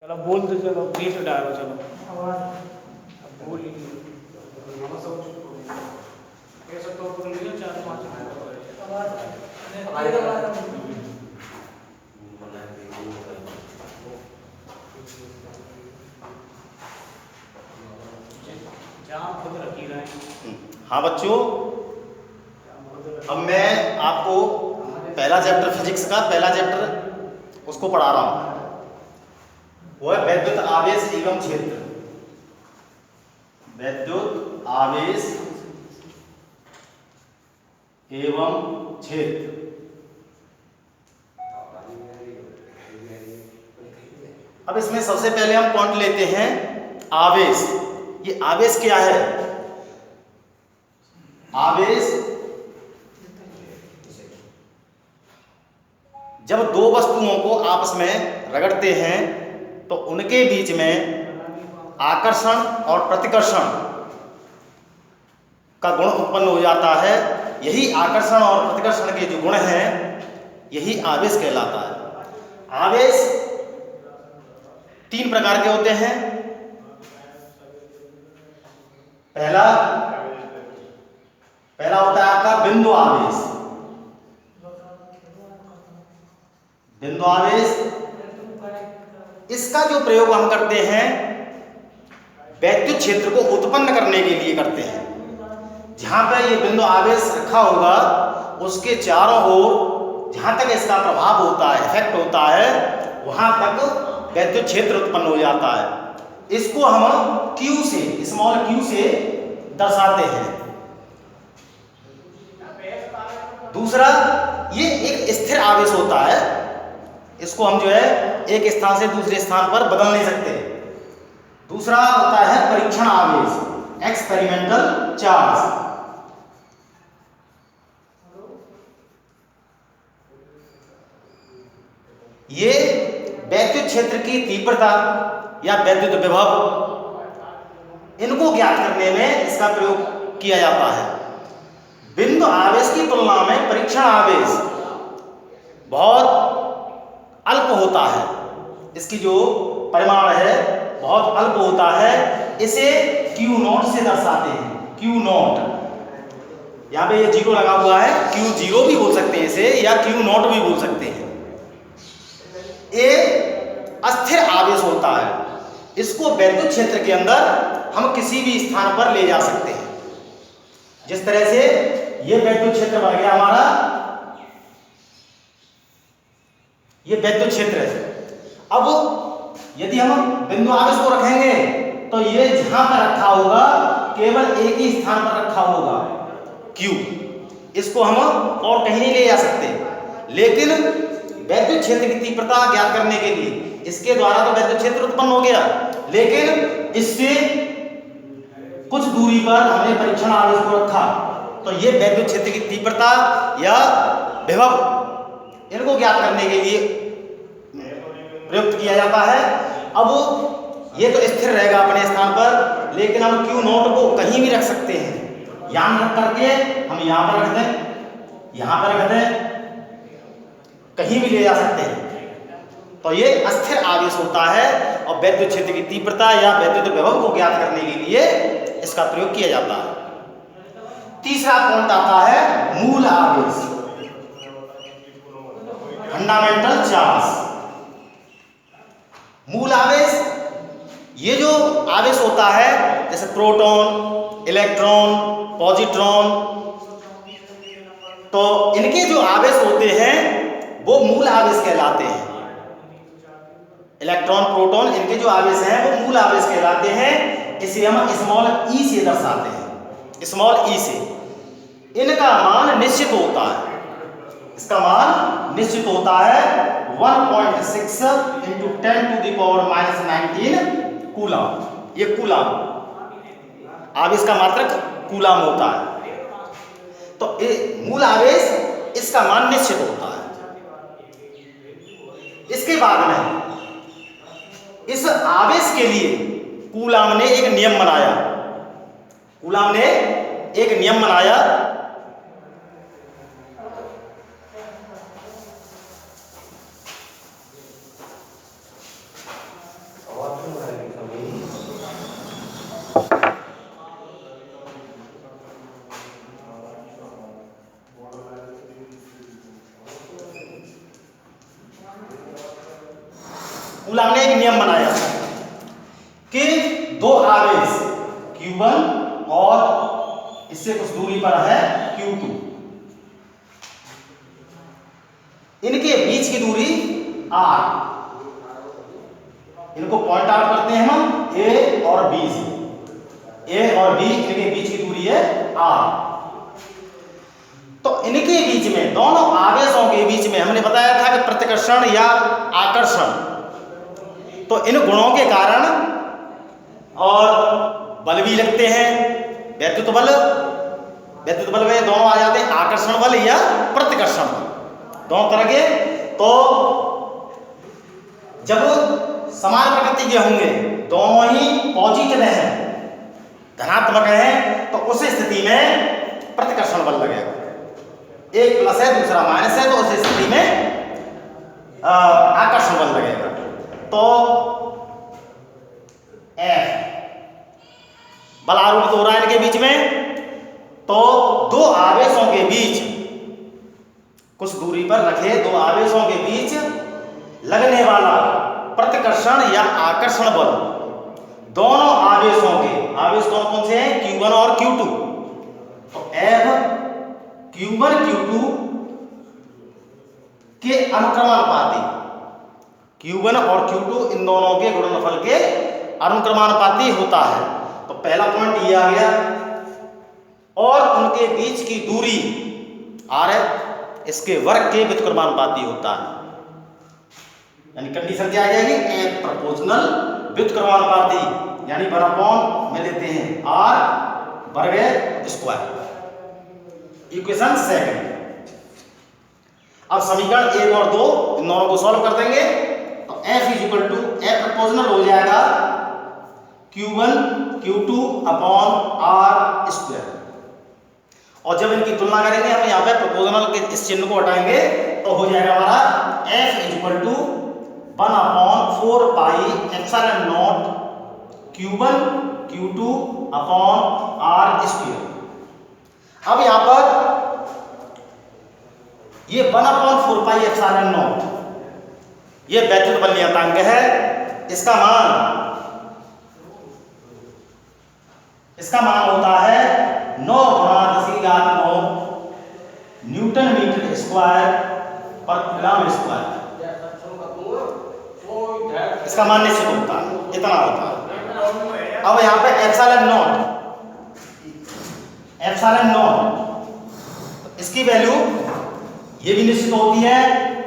चलो बोल दो, चलो बीच में डालो, चलो अब बोल लीजिए। ऐसा तो बोल लिया 4-5 जहाँ खुद रखी रहे। हाँ बच्चों, अब मैं आपको पहला चैप्टर फिजिक्स का पहला चैप्टर उसको पढ़ा रहा हूँ। वो है वैद्युत आवेश एवं क्षेत्र। वैद्युत आवेश एवं क्षेत्र। अब इसमें सबसे पहले हम पॉइंट लेते हैं आवेश। ये आवेश क्या है? आवेश जब दो वस्तुओं को आपस में रगड़ते हैं तो उनके बीच में आकर्षण और प्रतिकर्षण का गुण उत्पन्न हो जाता है। यही आकर्षण और प्रतिकर्षण के जो गुण हैं, यही आवेश कहलाता है। आवेश 3 प्रकार के होते हैं। पहला होता है आपका बिंदु आवेश। बिंदु आवेश, इसका जो प्रयोग हम करते हैं वैद्युत क्षेत्र को उत्पन्न करने के लिए करते हैं। जहां पर ये बिंदु आवेश रखा होगा उसके चारों ओर जहां तक इसका प्रभाव होता है, इफेक्ट होता है, वहां तक वैद्युत क्षेत्र उत्पन्न हो जाता है। इसको हम Q से, स्मॉल q से दर्शाते हैं। दूसरा, ये एक स्थिर आवेश होता है। इसको हम जो है एक स्थान से दूसरे स्थान पर बदल नहीं सकते। दूसरा होता है परीक्षण आवेश, एक्सपेरिमेंटल चार्ज। ये वैद्युत क्षेत्र की तीव्रता या वैद्युत विभव, इनको ज्ञात करने में इसका प्रयोग किया जाता है। बिंदु आवेश की तुलना में परीक्षण आवेश बहुत अल्प होता है। इसकी जो परिमाण है बहुत अल्प होता है। इसे Q0 से दर्शाते हैं। Q0, यहाँ पे ये 0 लगा हुआ है, Q0 भी बोल सकते हैं इसे, या Q0 भी बोल सकते हैं। ये अस्थिर आवेश होता है। इसको वैद्युत क्षेत्र के अंदर हम किसी भी स्थान पर ले जा सकते हैं। जिस तरह से ये वैद्युत क्षेत्र बन गया हमारा, ये वैद्युत क्षेत्र है। अब यदि हम बिंदु आवेश को रखेंगे तो ये जहां पर रखा होगा केवल एक ही स्थान पर रखा होगा, Q। इसको हम और कहीं नहीं ले जा सकते। लेकिन वैद्युत क्षेत्र की तीव्रता ज्ञात करने के लिए इसके द्वारा तो वैद्युत क्षेत्र उत्पन्न हो गया, लेकिन इससे कुछ दूरी पर हमने परीक्षण आवेश को रखा तो ये वैद्युत क्षेत्र की तीव्रता या विभव, इनको ज्ञात करने के लिए प्रयुक्त किया जाता है। अब ये तो स्थिर रहेगा अपने स्थान पर, लेकिन हम Q0 को कहीं भी रख सकते हैं। यहाँ रख करके हम यहाँ पर रख दें, यहाँ पर रख दें, कहीं भी ले जा सकते हैं। तो ये अस्थिर आवेश होता है और वैद्युत क्षेत्र की तीव्रता या वैद्युत विभव को ज्ञात करने के लिए इसका प्रयोग किया जाता है। तीसरा पॉइंट आता है मूल आवेश, फंडामेंटल चार्ज। मूल आवेश, ये जो आवेश होता है जैसे प्रोटॉन, इलेक्ट्रॉन, पॉजिट्रॉन, तो इनके जो आवेश होते हैं वो मूल आवेश कहलाते हैं। इलेक्ट्रॉन, प्रोटॉन, इनके जो आवेश हैं वो मूल आवेश कहलाते हैं। इसे हम स्मॉल e से दर्शाते हैं, स्मॉल e से। इनका मान निश्चित होता है, इसका मान निश्चित होता है 1.6 × 10⁻⁻19 कूलम। ये कूलम, आवेश का मात्रक कूलम होता है। तो मूल आवेश, इसका मान निश्चित होता है। इसके बाद में इस आवेश के लिए कूलम ने एक नियम बनाया। कूलम ने एक नियम बनाया कूलाम ने एक नियम बनाया कि दो आवेश Q1 और इससे कुछ दूरी पर है Q2, इनके बीच की दूरी R, इनको पॉइंट आउट करते हैं हम A और B से। A और B इनके बीच की दूरी है R। तो इनके बीच में, दोनों आवेशों के बीच में हमने बताया था कि प्रतिकर्षण या आकर्षण, तो इन गुणों के कारण और बल भी लगते हैं, वैद्युत बल में दोनों आ जाते हैं, आकर्षण बल या प्रतिकर्षण बल, दोनों तरह के। तो जब समान प्रकृति के होंगे, दोनों ही पॉजिटिव हैं, धनात्मक हैं, तो उस स्थिति में प्रतिकर्षण बल लगेगा। एक प्लस है दूसरा माइनस है, तो उस स्थिति में आकर्षण बल लगेगा। तो F बल आरोपित हो रहा है इनके बीच में, तो दो आवेशों के बीच, कुछ दूरी पर रखे दो आवेशों के बीच लगने वाला प्रतिकर्षण या आकर्षण बल, दोनों आवेशों के, आवेश कौन कौन से हैं, Q1 और Q2, तो F Q1 Q2 के अनुक्रमानुपाती, Q1 और Q2 इन दोनों के गुणनफल के अनुक्रमानुपाती होता है। तो पहला पॉइंट ये आ गया। और उनके बीच की दूरी R है, इसके वर्ग के व्युत्क्रमानुपाती होता है। यानी कंडीशन क्या आ जाएगी, F प्रोपोर्शनल व्युत्क्रमानुपाती, यानी 1/, में लेते हैं R वर्ग स्क्वायर। Equation second. अब समीकरण 1 और 2 इन दोनों को सॉल्व कर देंगे, तो F प्रोपोर्शनल हो जाएगा Q1 Q2 upon R square. और जब इनकी तुलना करेंगे, हम यहाँ पे प्रोपोर्शनल के इस चिन्ह को हटाएंगे, तो हो जाएगा हमारा F 1/4 pi epsilon not Q1 Q2 upon R square. अब यहां पर ये 1/4 पाई एप्सिलॉन नॉट, ये वैद्युत बल नियतांक है, इसका मान होता है 9 न्यूटन मीटर स्क्वायर पर कूलम स्क्वायर। इसका मान निश्चित होता है, इतना होता है। अब यहां पे एप्सिलॉन नॉट, इसकी वैल्यू ये भी निश्चित होती है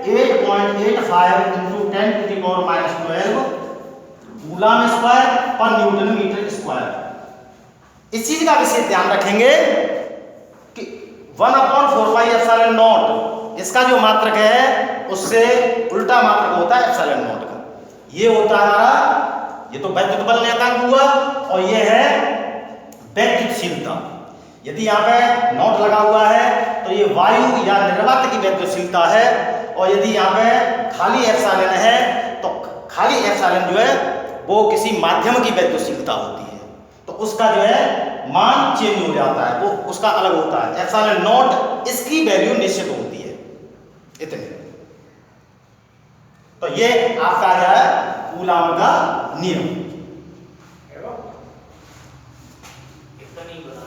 8.85 × 10⁻⁻12 कूलम स्क्वायर पर न्यूटन मीटर स्क्वायर। इस चीज का विशेष ध्यान रखेंगे कि 1/4 पाई एप्सिलॉन नॉट, इसका जो मात्रक है उससे उल्टा मात्रक होता है एप्सिलॉन नॉट का। ये होता है हमारा, ये तो वैद्युत बल नियतांक हुआ, और ये है वैद्युतशीलता। यदि यहाँ पे नॉट लगा हुआ है तो ये वायु या निर्वात की वैद्युतशीलता है, और यदि यहाँ पे खाली एप्सिलॉन है तो खाली एप्सिलॉन जो है वो किसी माध्यम की वैद्युतशीलता होती है, तो उसका जो है मान चेंज हो जाता है, वो उसका अलग होता है। एप्सिलॉन नॉट इसकी वैल्यू निश्चित होती है इतनी। तो ये आपका क्या है, कूलम का नियम। इतना नहीं बता